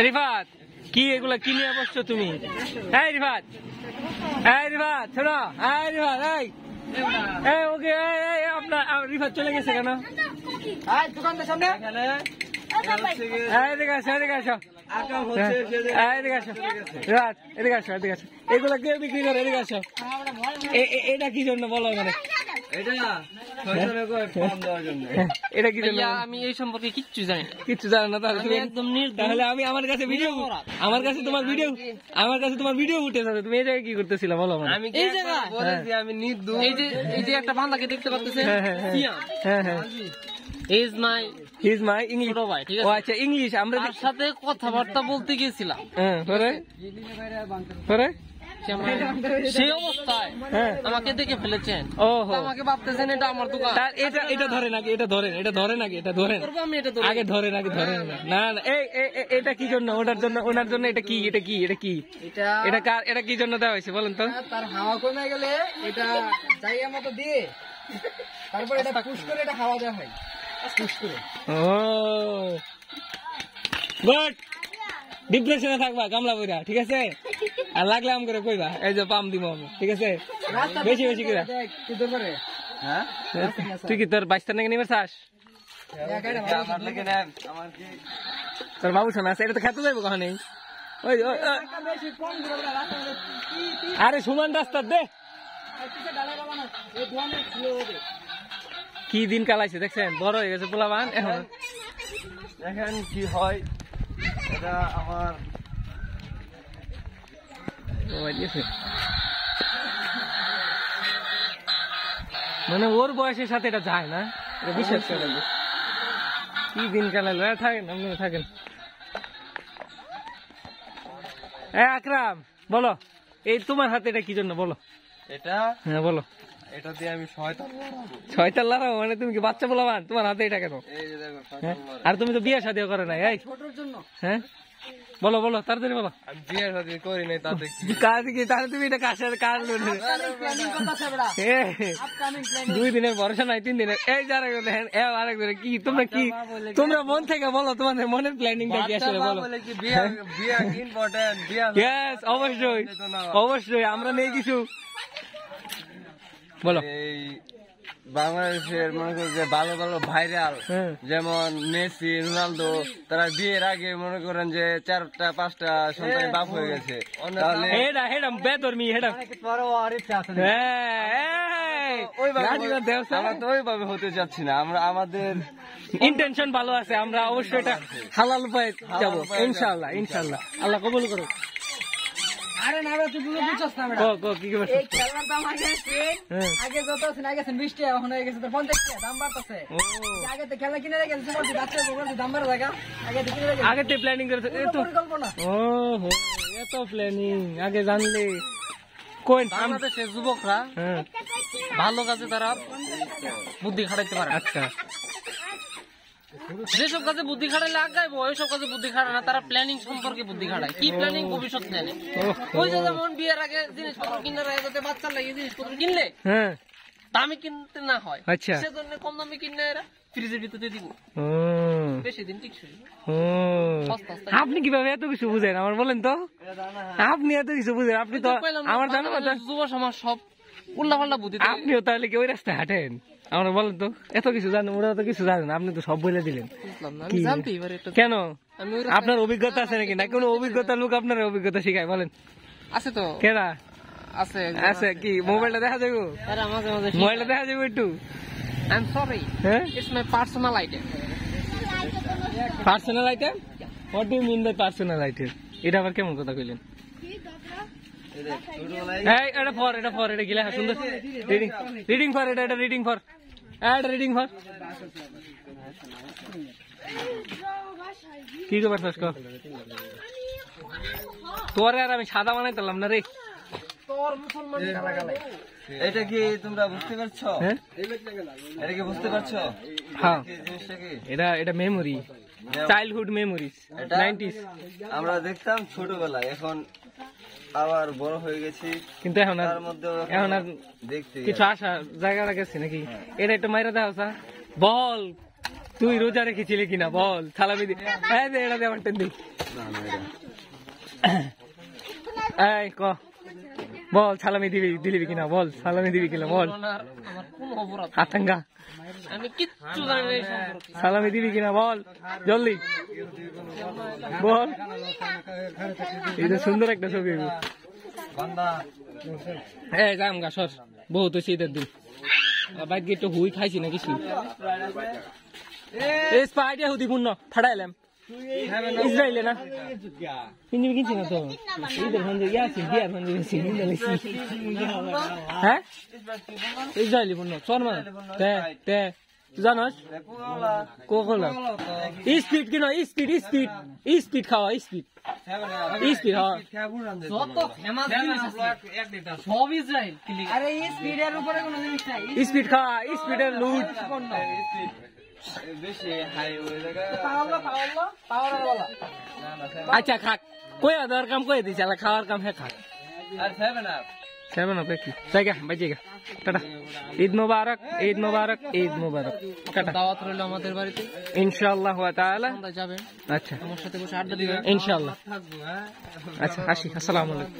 রিফাত কি এগুলা কি নিয়ে বসছো তুমি? এই রিফাত, এই রিফাত শোনো, এই রিফাত, এই ওকে, আপনার রিফাত চলে গেছে কেন? দোকানটার সামনে এগুলা কে বিক্রি করে? এদিকে আসো। এটা কি জন্য বলো? মানে এটা কি জন্য? আমি এই সম্পর্কে কিচ্ছু জানি না। কিচ্ছু জানো না? তাহলে একদম তাহলে আমি আমার কাছে তোমার ভিডিও উঠে যাবে। তুমি এই জায়গায় কি করতেছিলা বলো? আমি এই জায়গায় বলেছি আমি নির্দোষ। এই যে একটা বান্দাকে দেখতে পাচ্ছেন, He's my English. ও আচ্ছা, ইংলিশ। আমরা তার সাথে কথাবার্তা বলতে গিয়েছিলাম। সেই অবস্থায় আমাকে দেখে ফেলেছেন। আমাকে ভাবতেছেন এটা আমার দোকান। এটা ধরে নাকি? এটা ধরেন, এটা ধরে নাকি? এটা ধরেন, আগে ধরেন, আগে ধরেন। না না, এটা কি জন্য? ওনার জন্য, ওনার জন্য। এটা কি? এটা কি? এটা কি? এটা কার? এটা কি জন্য দেওয়া হয়েছে বলেন তো? তার হাওয়া কমে গেলে এটা জায়গা মতো দিয়ে তারপর এটা পুশ করে এটা হাওয়া দেওয়া হয়। ডিপ্রেশনে থাকবা গামলা বইরা, ঠিক আছে? আর লাগলে আম করে কইবা, এই যে পাম দিব আমি, ঠিক আছে? বেশি বেশি করে। তুই কি তোর বাইস্তার নাকি নিবে চাস? তোর বাবু শোনা আছে, এটা তো খেতে যাইবো কখনই। ওই আরে সমান রাস্তা দে। কি দিন কালাইছে দেখছেন? বড় হয়ে গেছে পোলাবান। এখন দেখেন কি হয়। এটা আমার মানে ওর বয়সের সাথে এটা যায় না, এটা বিশ্বাস করেন। কি দিন কালাইল। থাকেন, আপনি থাকেন। আকরাম বলো, এই তোমার হাতে এটা কি জন্য বলো? এটা হ্যাঁ বলো। এটা দিয়ে আমি শয়তান লড়াবো। মানে তুমি কি বাচ্চা বলাবান? তোমার হাতে এটা কেন? আর তুমি তো বিয়ে শাদিও করে নাই। হ্যাঁ বলো বলো, তাড়াতাড়ি বলো। আমি বিয়ে শাদি করি নাই, তাতে কি? তাহলে তুমি এটা কাছে কাজ 2 দিনের ভরসা নাই, 3 দিনের। এই যারা আরেকজনে কি তোমরা কি তোমরা মন থেকে বলো, তোমাদের মনের প্ল্যানিংটা কি আসলে বলো? অবশ্যই অবশ্যই আমরা নেই কিছু। বলো। এই বাংলাদেশের মনে করো যে ভালো ভালো ভাইরাল, যেমন মেসি, রোনালদো, তারা বিয়ের আগে মনে করেন যে 4টা 5টা সন্তানের বাপ হয়ে গেছে। আমরা তো ওইভাবে হতে চাচ্ছি না। আমরা আমাদের ইন্টেনশন ভালো আছে। আমরা অবশ্যই এটা হালাল উপায়ে যাবো ইনশাআল্লাহ। ইনশাআল্লাহ আল্লাহ কবুল করুক। আরে না তুই বুঝছস না বেটা। কি করছিস? এই খেলনার দাম আগে যত ছিল, আগে 20 টাকা, এখন হয়ে গেছে 50 টাকা, দাম বাড়তেছে। আগে তো খেলনা কিনে রেখেছিস, তোমার বাচ্চা বলতে দাম বাড়া জায়গা আগে তো কিনে রেখেছিস। আগে তো প্ল্যানিং করেছিস, এত পরিকল্পনা। ওহো, এত প্ল্যানিং আগে জানলে। কোন বাংলাদেশের যুবকরা ভালো কাজে তারা বুদ্ধি খাটাইতে পারে। আচ্ছা, যেসব কাজে বুদ্ধি খাটাইলে আগাইবো, ওইসব কাজে বুদ্ধি খাটায় না, তারা প্ল্যানিং সম্পর্কে বুদ্ধি খাটায়। কি প্ল্যানিং? ভবিষ্যৎ প্ল্যানিং। ওই যে যেমন বিয়ের আগে জিনিসপত্র কিনার আগে যাতে বাচ্চার লাগে জিনিসপত্র কিনলে দামি কিনতে না হয়, সেজন্য কম দামি কিনে এরা ফ্রিজের ভিতরে দিব, বেশি দিন টিকসই। আপনি কিভাবে এত কিছু বুঝেন আমার বলেন তো? আপনি এত কিছু বুঝেন? আপনি তো আমার জানো যুব সমাজ সব উল্লাপাল্লা বুদ্ধি। আপনিও তাহলে কি ওই রাস্তায় হাঁটেন? আমরা বলেন তো, এত কিছু জানেন, ওরা তো কিছু জানেন, আপনি তো সব বলে দিলেন। কেন? আপনার অভিজ্ঞতা আছে নাকি? না কোনো অভিজ্ঞতা লোক আপনার অভিজ্ঞতা শিখায় বলেন? আছে তো। কেনা আছে? আছে কি? মোবাইলটা দেখা যাবো? মোবাইলটা দেখা যাবো একটু? I am sorry, it's my personal item. Personal item? What do you mean by personal item? এটা আবার কেমন কথা কইলেন? এটা ফর, এটা ফর, এটা গিলা সুন্দর রিডিং, রিডিং ফর, এটা রিডিং ফর, এটা রিডিং ফর। কি খবর ফার্স্ট কর? তোরে আর আমি সাদা বানাইতাম না রে। তোর মুসলমান এটা কি তোমরা বুঝতে পারছো? এটা কি বুঝতে পারছো? হ্যাঁ, এটা মেমোরি, চাইল্ডহুড মেমোরিজ, 90s। আমরা দেখতাম ছোটবেলায়, এখন আবার বড় হয়ে গেছি, কিন্তু এখন আর দেখতে কিছু আসা জায়গা গেছে নাকি? এটা একটু মাইরা দেওয়া বল, তুই রোজা রেখেছিলি কিনা বল? সালামি দি এটা দিয়ে আমার টেন দি এই ক বল, সালামি দিবি কিনা বল? সালামি দিবি কিনা বল? আমার কোন অপরাধ, আতঙ্গা আমি কিচ্ছু জানি না এই সম্পর্কে। সালামি দিবি কিনা বল, জলদি বল। এটা সুন্দর একটা ছবি। এই যাম গা সর, বহুত শীতের দিন বাইক গিয়ে একটু হুই খাইছি না কিছু। এই স্পাইডিয়া হুদি পূর্ণ ফাটাইলাম ইসরায়েলে না কিনবি, কিনছি না তো ঈদের ফোন দিয়ে আছি, বিয়ার ফোন দিয়ে হ্যাঁ ইসরায়েলি পূর্ণ চল মা তে তে তুই জানোস কোকোলা স্পিড কিনো, স্পিড স্পিড স্পিড খাওয়া, স্পিড স্পিড হওয়া যত ফেমাস জিনিস আছে সব ইসরায়েল। আরে এই স্পিডের উপরে কোনো জিনিস নাই, স্পিড খাওয়া, স্পিডের লুট। বেশি হাই ওই জায়গা পাওয়ার বলা আচ্ছা খাক, কই আদার কাম কই দিছে, খাওয়ার কাম হ্যাঁ খাক। আর 7 আপ 7 up কি জায়গা বাজেগা। টাটা, ঈদ মোবারক, ঈদ মোবারক, ঈদ মোবারক। টাটা, দাওয়াত রইল আমাদের বাড়িতে, ইনশাআল্লাহ ওয়া তাআলা। আমরা যাবেন, আচ্ছা আমার সাথে বসে আড্ডা দিবেন ইনশাআল্লাহ। আচ্ছা আসি, আসসালামু আলাইকুম।